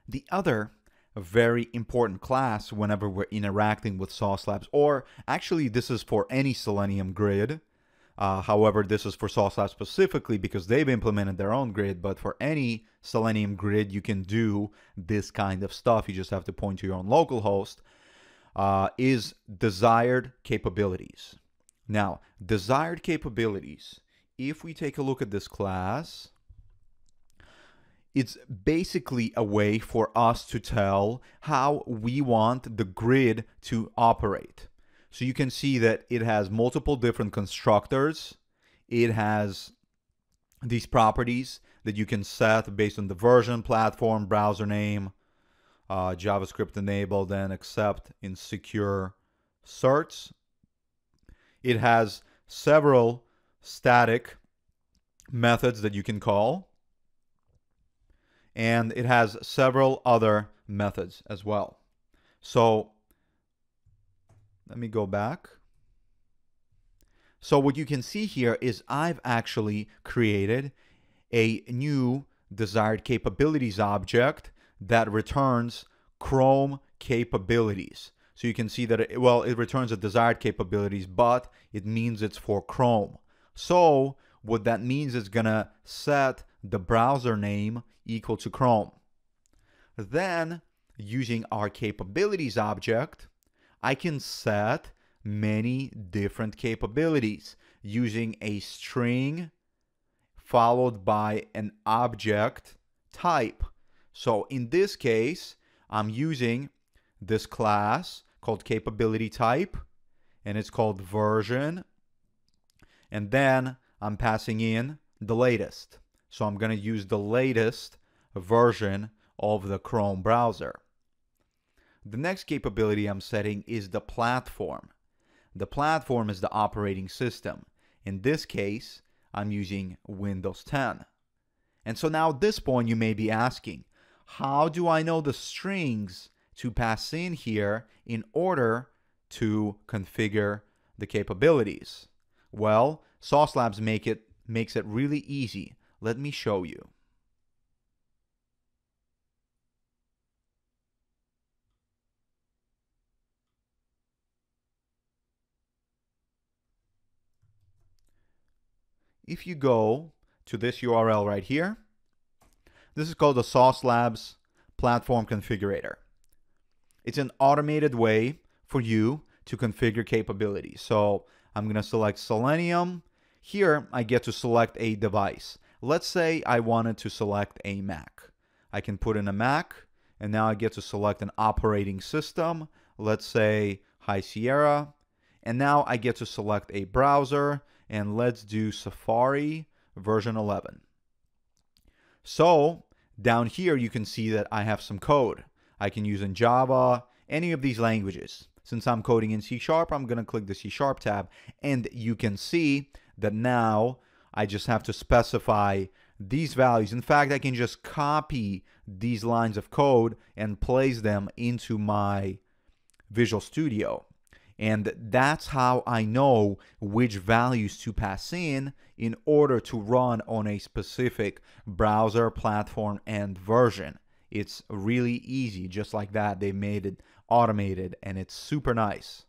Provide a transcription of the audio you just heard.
The other very important class whenever we're interacting with Sauce Labs, or actually this is for any Selenium grid. However, this is for Sauce Labs specifically because they've implemented their own grid, but for any Selenium grid, you can do this kind of stuff. You just have to point to your own local host, is desired capabilities. Now, desired capabilities, if we take a look at this class, it's basically a way for us to tell how we want the grid to operate. So you can see that it has multiple different constructors. It has these properties that you can set based on the version, platform, browser name, JavaScript enabled, and accept in secure certs. It has several static methods that you can call. And it has several other methods as well. So let me go back. So what you can see here is I've actually created a new desired capabilities object that returns Chrome capabilities. So you can see that, it returns a desired capabilities, but it means it's for Chrome. So what that means is gonna set the browser name equal to Chrome. Then, using our capabilities object, I can set many different capabilities using a string followed by an object type. So in this case, I'm using this class called capability type, and it's called version, and then I'm passing in the latest. So I'm going to use the latest version of the Chrome browser. The next capability I'm setting is the platform. The platform is the operating system. In this case, I'm using Windows 10. And so now at this point, you may be asking, how do I know the strings to pass in here in order to configure the capabilities? Well, Sauce Labs makes it really easy. Let me show you. If you go to this URL right here, this is called the Sauce Labs Platform Configurator. It's an automated way for you to configure capabilities. So I'm going to select Selenium. Here, I get to select a device. Let's say I wanted to select a Mac. I can put in a Mac, and now I get to select an operating system. Let's say High Sierra. And now I get to select a browser, and let's do Safari version 11. So down here, you can see that I have some code. I can use in Java, any of these languages. Since I'm coding in C#, I'm going to click the C# tab, and you can see that now I just have to specify these values. In fact, I can just copy these lines of code and place them into my Visual Studio. And that's how I know which values to pass in order to run on a specific browser, platform, and version. It's really easy, just like that. They made it automated, and it's super nice.